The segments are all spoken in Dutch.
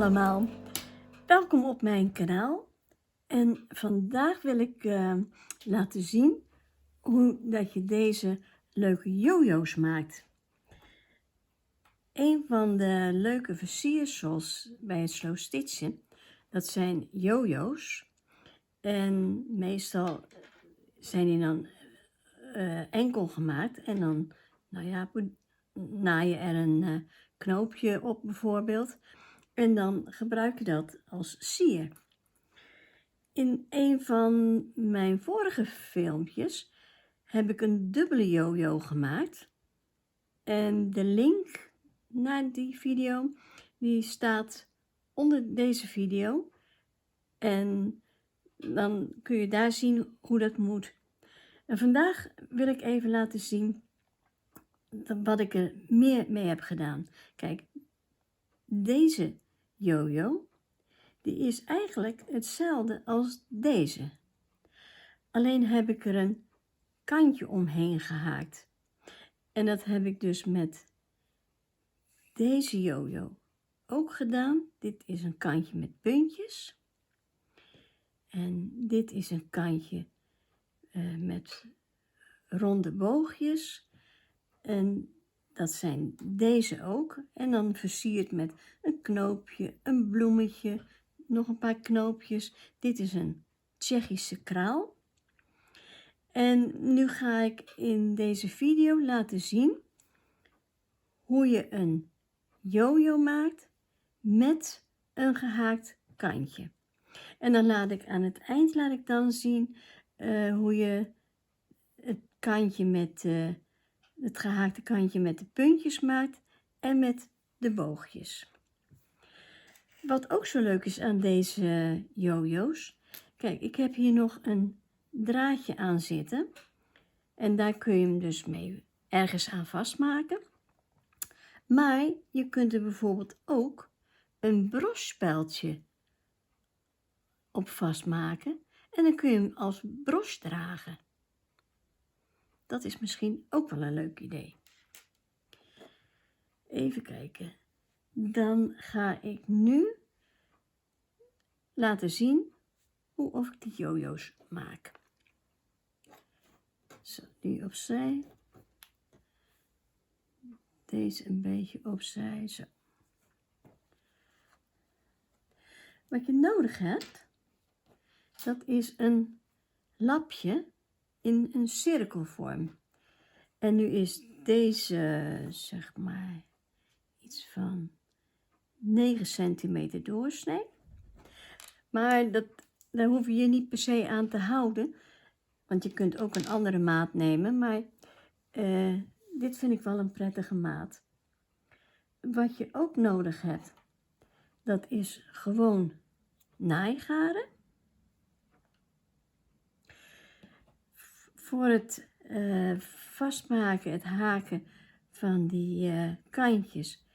allemaal, welkom op mijn kanaal en vandaag wil ik laten zien hoe dat je deze leuke jojo's maakt. Een van de leuke versiersels bij het slow stitchen, dat zijn jojo's en meestal zijn die dan enkel gemaakt en dan naai je er een knoopje op bijvoorbeeld. En dan gebruik je dat als sier. In een van mijn vorige filmpjes heb ik een dubbele jojo gemaakt. En de link naar die video die staat onder deze video. En dan kun je daar zien hoe dat moet. En vandaag wil ik even laten zien wat ik er meer mee heb gedaan. Kijk, deze jojo, die is eigenlijk hetzelfde als deze. Alleen heb ik er een kantje omheen gehaakt. En dat heb ik dus met deze jojo ook gedaan. Dit is een kantje met puntjes. En dit is een kantje met ronde boogjes. En dat zijn deze ook. En dan versierd met een knoopje, een bloemetje, nog een paar knoopjes. Dit is een Tsjechische kraal. En nu ga ik in deze video laten zien hoe je een jojo maakt met een gehaakt kantje. En dan laat ik aan het eind dan zien hoe je het kantje met het gehaakte kantje met de puntjes maakt en met de boogjes. Wat ook zo leuk is aan deze jojo's, kijk, ik heb hier nog een draadje aan zitten en daar kun je hem dus mee ergens aan vastmaken. Maar je kunt er bijvoorbeeld ook een brochspijltje op vastmaken en dan kun je hem als broche dragen. Dat is misschien ook wel een leuk idee. Even kijken. Dan ga ik nu laten zien hoe ik die jojo's maak. Zo, die opzij. Deze een beetje opzij. Zo. Wat je nodig hebt, dat is een lapje in een cirkelvorm. En nu is deze, zeg maar, iets van 9 centimeter doorsnee. Maar daar hoef je je niet per se aan te houden. Want je kunt ook een andere maat nemen. Maar dit vind ik wel een prettige maat. Wat je ook nodig hebt, dat is gewoon naaigaren. Voor het vastmaken, het haken van die kantjes,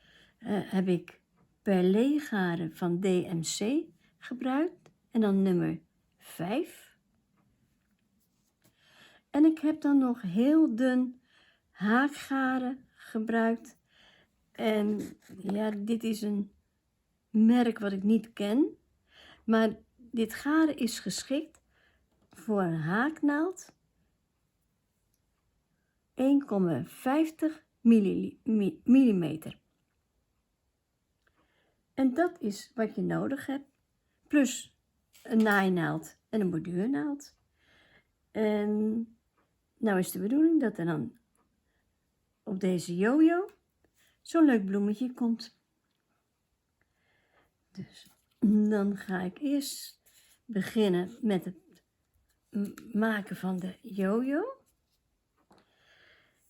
heb ik perleegaren van DMC gebruikt. En dan nummer 5. En ik heb dan nog heel dun haakgaren gebruikt. En ja, dit is een merk wat ik niet ken. Maar dit garen is geschikt voor een haaknaald 1,50 millimeter. En dat is wat je nodig hebt. Plus een naainaald en een borduurnaald. En nou is de bedoeling dat er dan op deze jojo zo'n leuk bloemetje komt. Dus dan ga ik eerst beginnen met het maken van de jojo.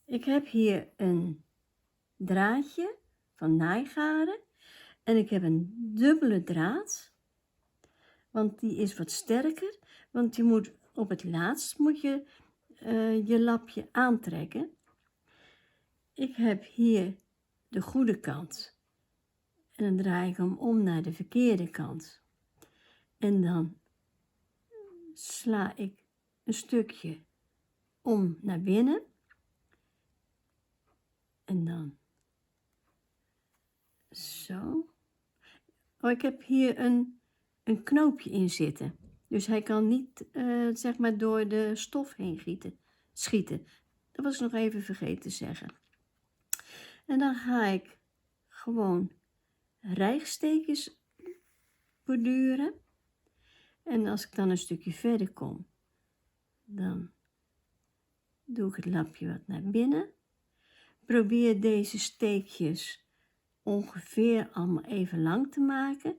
Ik heb hier een draadje van naaigaren en ik heb een dubbele draad, want die is wat sterker, want je moet op het laatst je lapje aantrekken. Ik heb hier de goede kant en dan draai ik hem om naar de verkeerde kant en dan sla ik een stukje om naar binnen en dan zo. Oh, ik heb hier een knoopje in zitten. Dus hij kan niet, zeg maar, door de stof heen schieten. Dat was ik nog even vergeten te zeggen. En dan ga ik gewoon rijgstekens borduren. En als ik dan een stukje verder kom, dan doe ik het lapje wat naar binnen. Probeer deze steekjes ongeveer allemaal even lang te maken,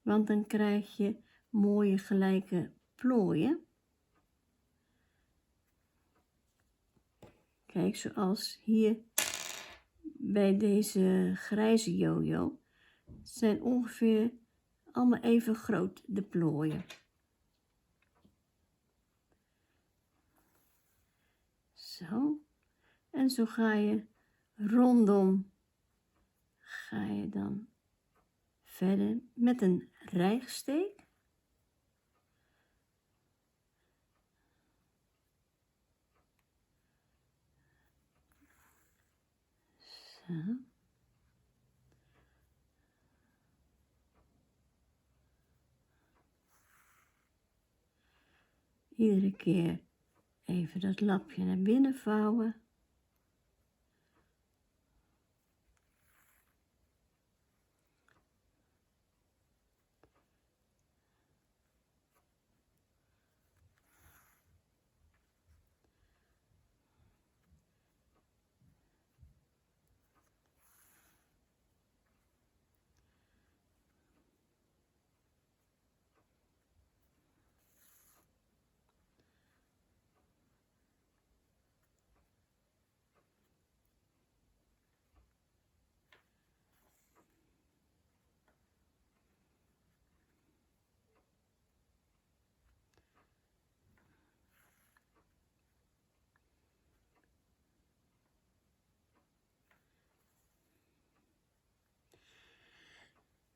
want dan krijg je mooie gelijke plooien. Kijk, zoals hier bij deze grijze jojo zijn ongeveer allemaal even groot de plooien. Zo. En zo ga je rondom, ga je dan verder met een rijgsteek. Zo. Iedere keer even dat lapje naar binnen vouwen.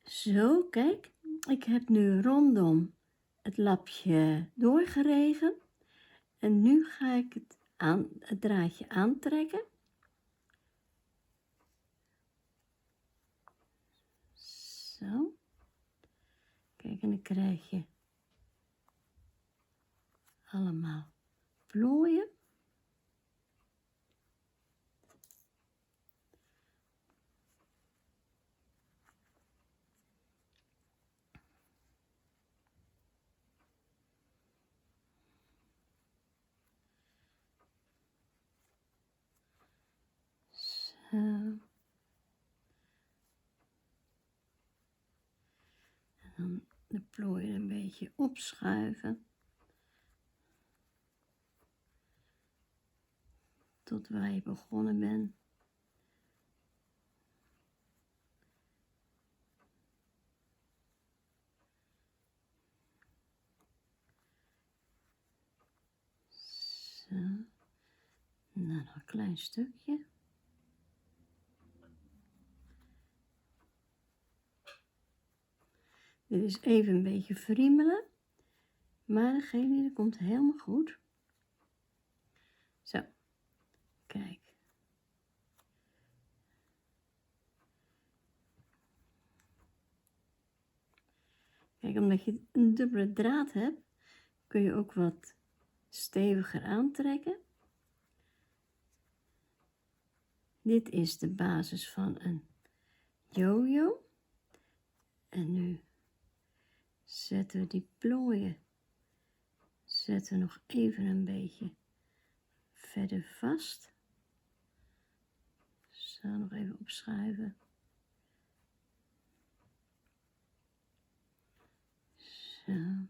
Zo, kijk, ik heb nu rondom het lapje doorgeregen en nu ga ik het draadje aantrekken. Zo, kijk, en dan krijg je allemaal plooien. Zo. En dan de plooien een beetje opschuiven. Tot waar je begonnen bent. Zo. Nou, nog een klein stukje. Dit is even een beetje friemelen, maar dat komt helemaal goed. Zo, kijk. Kijk, omdat je een dubbele draad hebt, kun je ook wat steviger aantrekken. Dit is de basis van een jojo. En nu zetten we die plooien, zetten we nog even een beetje verder vast. Zo, nog even opschuiven. Zo.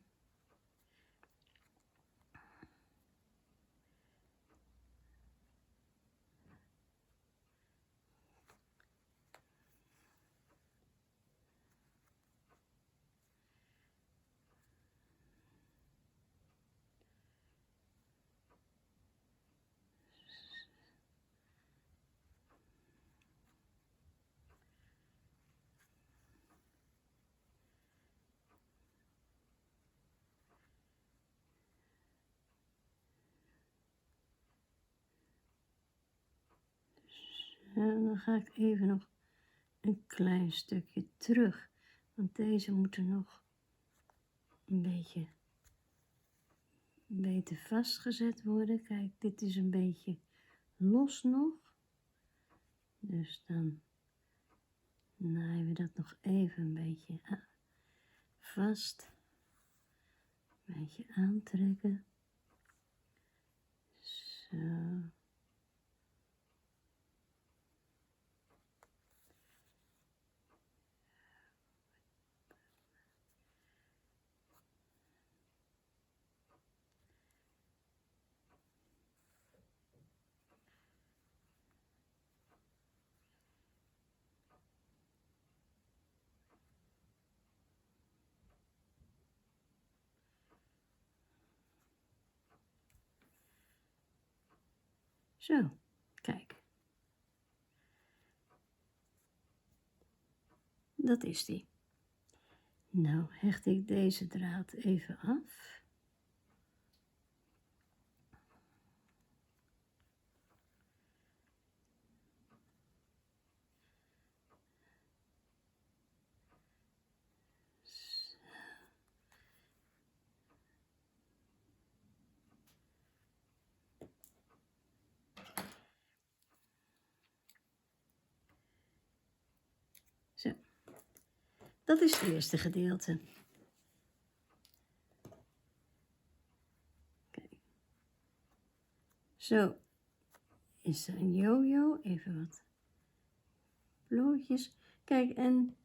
En dan ga ik even nog een klein stukje terug Want deze moeten nog een beetje beter vastgezet worden. Kijk, dit is een beetje los nog. Dus dan naaien we dat nog even een beetje vast. Een beetje aantrekken. Zo. Zo, kijk. Dat is die. Nou hecht ik deze draad even af. Zo, dat is het eerste gedeelte. Kijk. Zo is er een yo-yo, even wat plooitjes. Kijk, en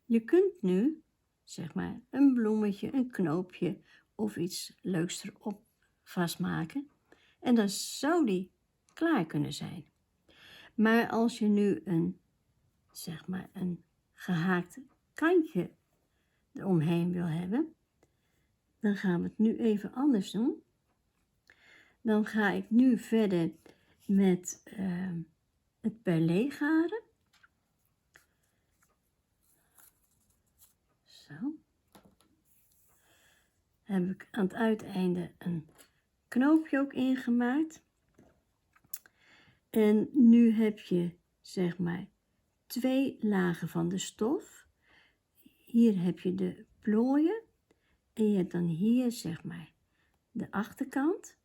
je kunt nu, zeg maar, een bloemetje, een knoopje of iets leuks erop vastmaken. En dan zou die klaar kunnen zijn. Maar als je nu een, zeg maar, een gehaakt kantje eromheen wil hebben, dan gaan we het nu even anders doen. Dan ga ik nu verder met het perlé garen. Zo. Heb ik aan het uiteinde een knoopje ook ingemaakt. En nu heb je, zeg maar, 2 lagen van de stof. Hier heb je de plooien. En je hebt dan hier, zeg maar, de achterkant.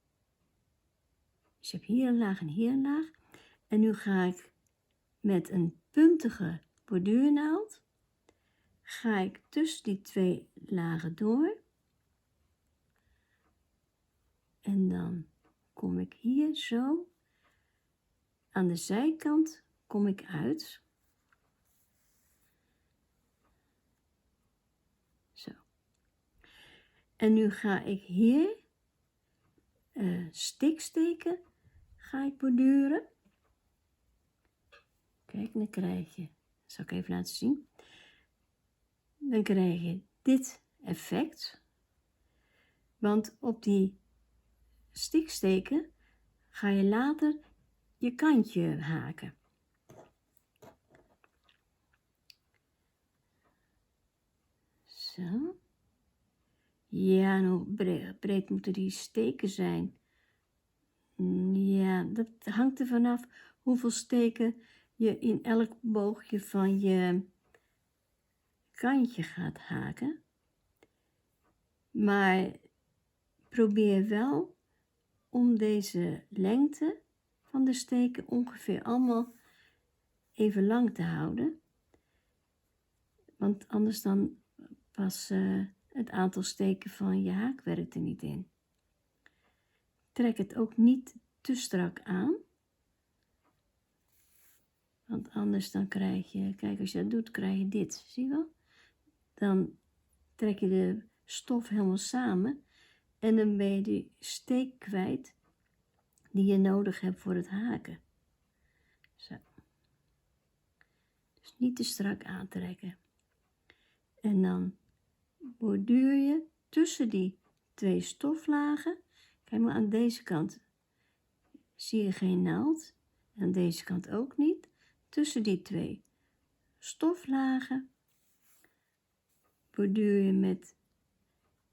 Dus je hebt hier een laag en hier een laag. En nu ga ik met een puntige borduurnaald, ga ik tussen die 2 lagen door. En dan kom ik hier zo, aan de zijkant kom ik uit. Zo. En nu ga ik hier stiksteken, ga ik borduren. Kijk, dan krijg je, dat zal ik even laten zien. Dan krijg je dit effect. Want op die stiksteken ga je later je kantje haken. Zo. Ja, en hoe breed moeten die steken zijn? Ja, dat hangt er vanaf hoeveel steken je in elk boogje van je kantje gaat haken. Maar probeer wel om deze lengte van de steken ongeveer allemaal even lang te houden. Want anders dan pas het aantal steken van je haakwerk er niet in. Trek het ook niet te strak aan. Want anders dan krijg je, kijk, als je dat doet, krijg je dit. Zie je wel? Dan trek je de stof helemaal samen. En dan ben je die steek kwijt die je nodig hebt voor het haken. Zo. Dus niet te strak aantrekken. En dan borduur je tussen die 2 stoflagen. Kijk maar, aan deze kant zie je geen naald. En aan deze kant ook niet. Tussen die 2 stoflagen borduur je met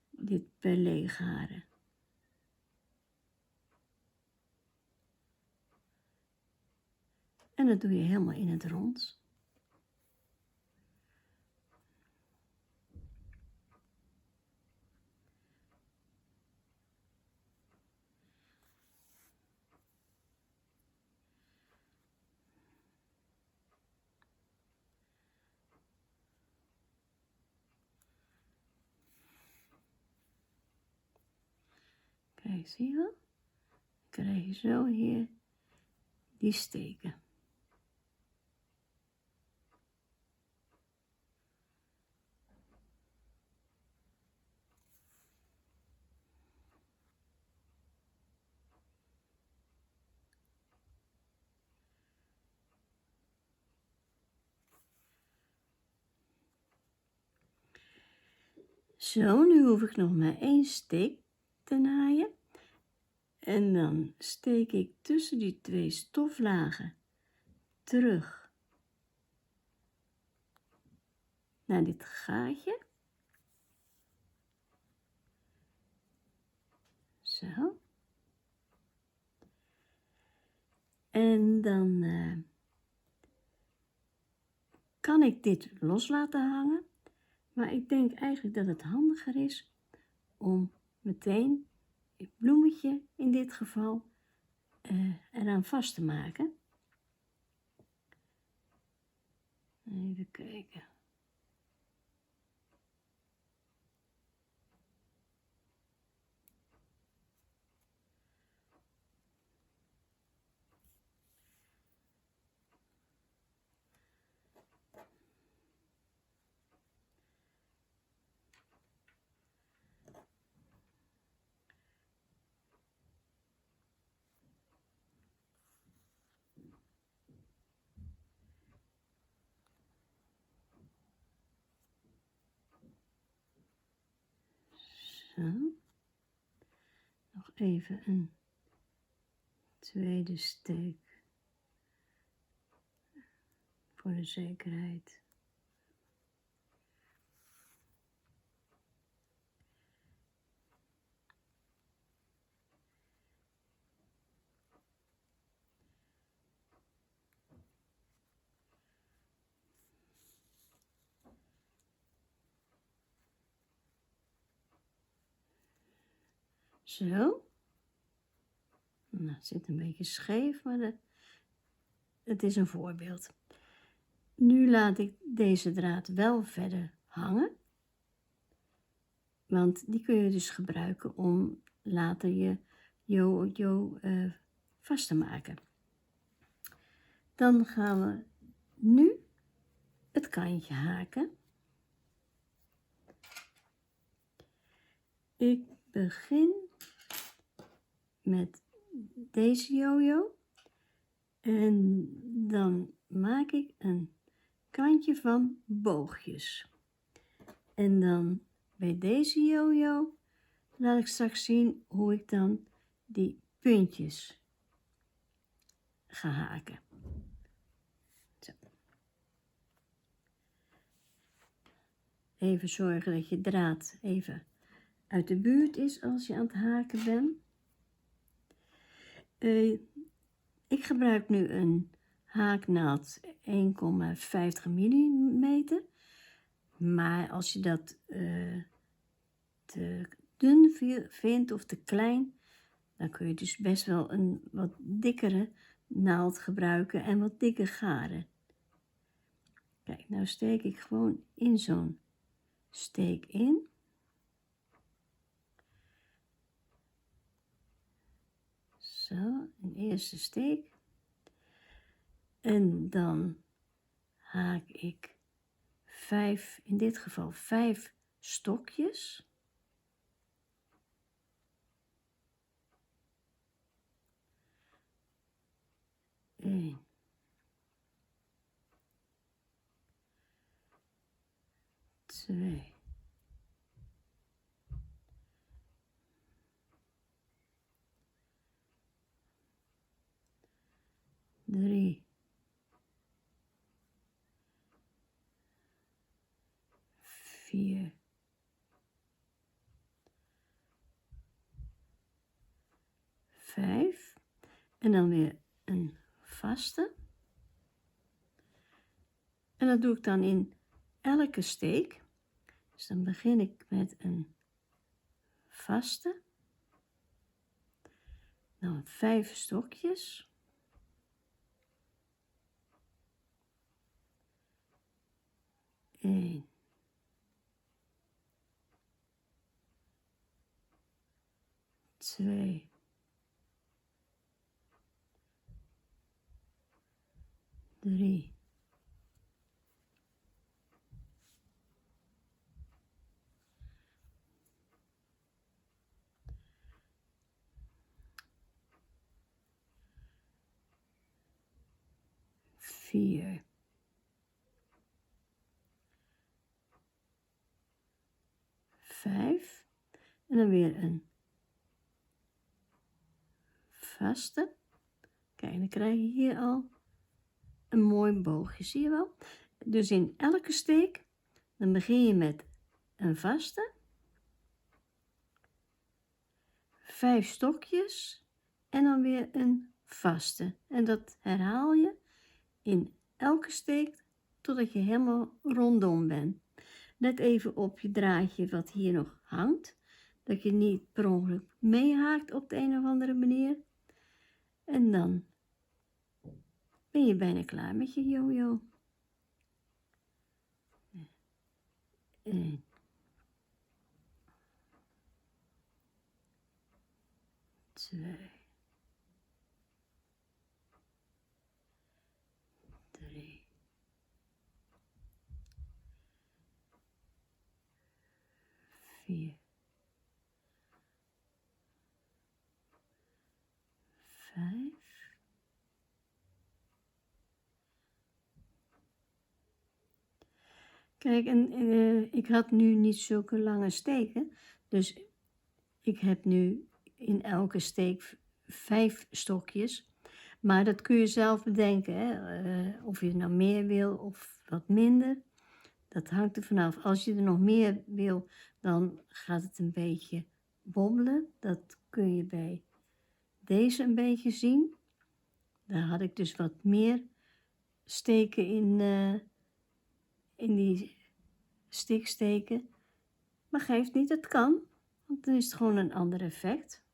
dit perlé garen. En dat doe je helemaal in het rond. Kijk, zie je wel? Dan krijg je zo hier die steken. Zo, nu hoef ik nog maar 1 steek te naaien. En dan steek ik tussen die 2 stoflagen terug naar dit gaatje. Zo. En dan kan ik dit los laten hangen. Maar ik denk eigenlijk dat het handiger is om meteen het bloemetje in dit geval eraan vast te maken. Even kijken. Zo. Nog even een tweede steek voor de zekerheid. Zo. Nou, het zit een beetje scheef, maar het is een voorbeeld. Nu laat ik deze draad wel verder hangen. Want die kun je dus gebruiken om later je jojo vast te maken. Dan gaan we nu het kantje haken. Ik begin met deze jojo en dan maak ik een kantje van boogjes. En dan bij deze jojo laat ik straks zien hoe ik dan die puntjes ga haken. Zo. Even zorgen dat je draad even uit de buurt is als je aan het haken bent. Ik gebruik nu een haaknaald 1,50 mm. Maar als je dat te dun vindt of te klein, dan kun je dus best wel een wat dikkere naald gebruiken en wat dikker garen. Kijk, nou steek ik gewoon in zo'n steek in. Zo, een eerste steek. En dan haak ik 5, in dit geval 5 stokjes. Eén. 2. 3. 4. 5. En dan weer een vaste. En dat doe ik dan in elke steek. Dus dan begin ik met een vaste. Dan 5 stokjes. 1. 2. 2, 3, 4, 5 en dan weer een vaste. Kijk, dan krijg je hier al een mooi boogje, zie je wel? Dus in elke steek, dan begin je met een vaste, 5 stokjes en dan weer een vaste. En dat herhaal je in elke steek totdat je helemaal rondom bent. Let even op je draadje wat hier nog hangt, dat je niet per ongeluk meehaakt op de een of andere manier. En dan ben je bijna klaar met je yo-yo. 1, 2, 3, 4, 5. Kijk, en ik had nu niet zulke lange steken, dus ik heb nu in elke steek 5 stokjes. Maar dat kun je zelf bedenken, hè? Of je nou meer wil of wat minder. Dat hangt er vanaf. Als je er nog meer wil, dan gaat het een beetje bobbelen. Dat kun je bij deze een beetje zien. Daar had ik dus wat meer steken in die stiksteken. Maar geeft niet, het kan. Want dan is het gewoon een ander effect.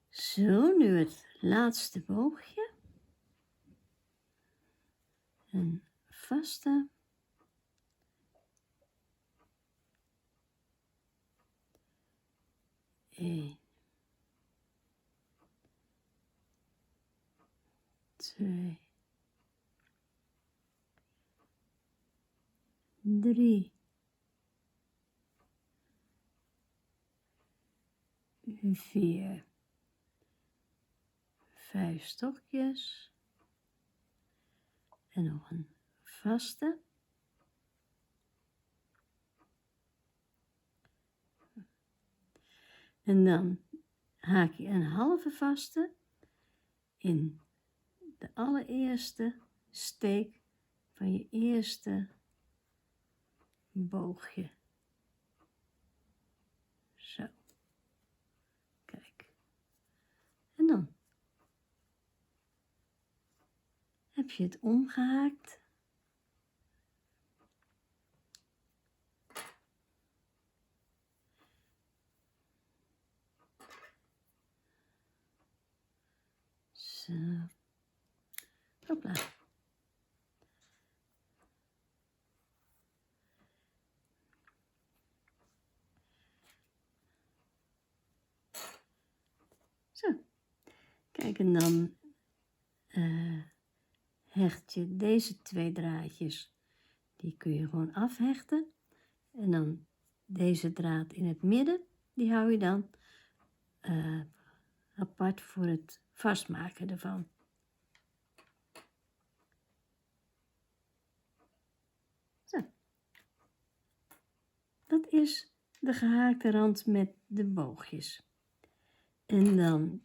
Zo, nu het laatste boogje. Een vaste. Eén. 2. 3. 4. 5 stokjes. En nog een vaste. En dan haak je een halve vaste in de allereerste steek van je eerste boogje. Zo. Kijk. En dan heb je het omgehaakt. Zo. Hopla. Zo. Kijk, en dan hecht je deze 2 draadjes. Die kun je gewoon afhechten. En dan deze draad in het midden, die hou je dan apart voor het vastmaken ervan. Zo. Dat is de gehaakte rand met de boogjes. En dan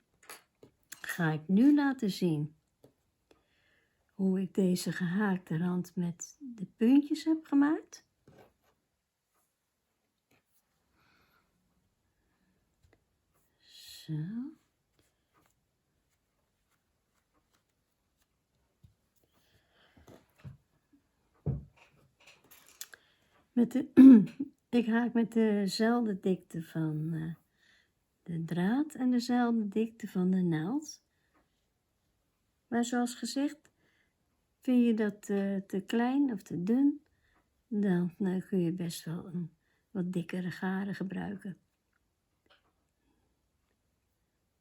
ga ik nu laten zien hoe ik deze gehaakte rand met de puntjes heb gemaakt. Zo. Ik haak met dezelfde dikte van de draad en dezelfde dikte van de naald. Maar zoals gezegd, vind je dat te klein of te dun, dan kun je best wel een wat dikkere garen gebruiken.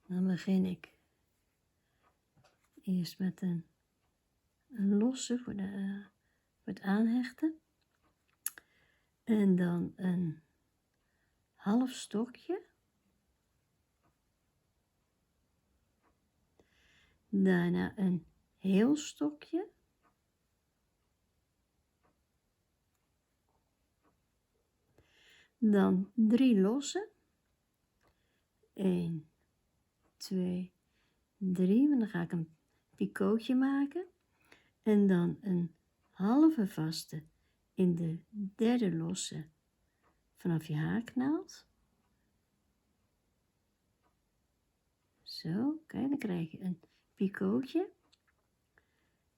Dan begin ik eerst met een losse voor het aanhechten. En dan een half stokje. Daarna een heel stokje. Dan 3 losse. 1, 2, 3. En dan ga ik een picootje maken. En dan een halve vaste in de 3e losse vanaf je haaknaald. Zo, kijk, dan krijg je een picootje.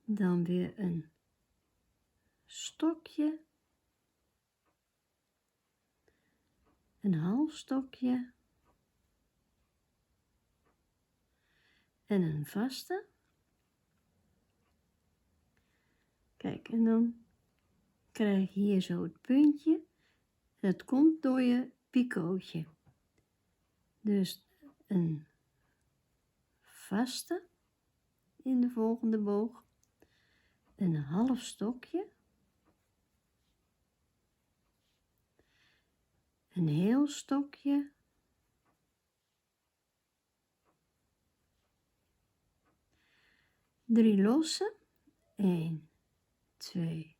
Dan weer een stokje. Een half stokje. En een vaste. Kijk, en dan krijg je hier zo het puntje. Dat komt door je picootje. Dus een vaste in de volgende boog. Een half stokje. Een heel stokje. Drie losse. 1, 2,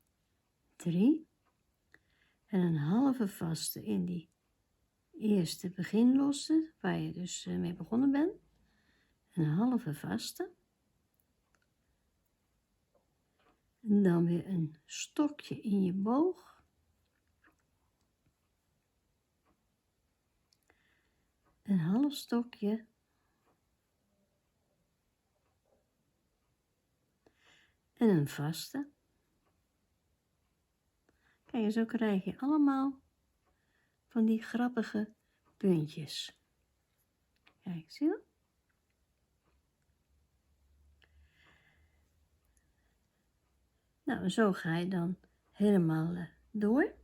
3. En een halve vaste in die eerste beginlosse, waar je dus mee begonnen bent. Een halve vaste. En dan weer een stokje in je boog. Een half stokje. En een vaste. Kijk, zo krijg je allemaal van die grappige puntjes. Kijk, zie je? Nou, zo ga je dan helemaal door.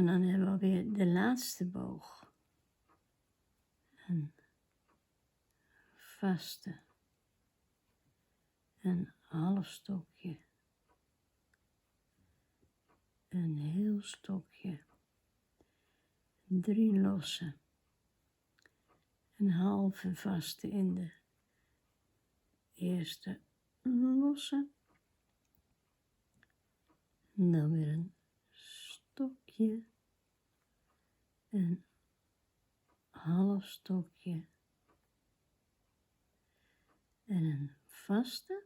En dan hebben we alweer de laatste boog. Een vaste. Een half stokje. Een heel stokje. 3 losse. Een halve vaste in de eerste losse. En dan weer een stokje. Een half stokje. En een vaste.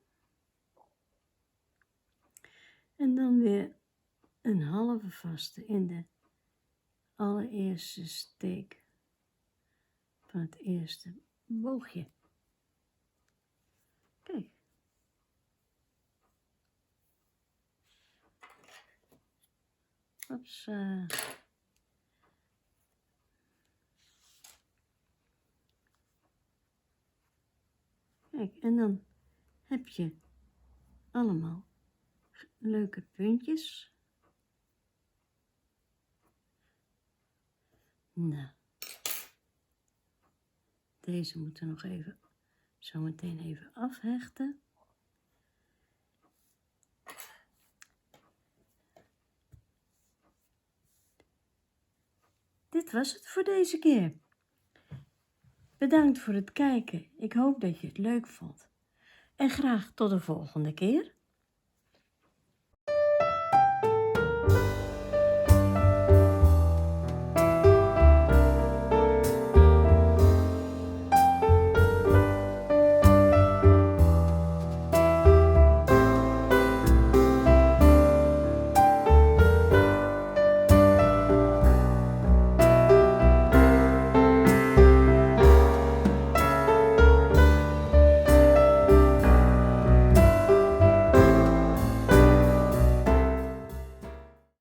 En dan weer een halve vaste in de allereerste steek van het eerste boogje. Kijk. Hopsa. Kijk, en dan heb je allemaal leuke puntjes. Nou, deze moeten we nog even, zo meteen even afhechten. Dit was het voor deze keer. Bedankt voor het kijken. Ik hoop dat je het leuk vond. En graag tot de volgende keer.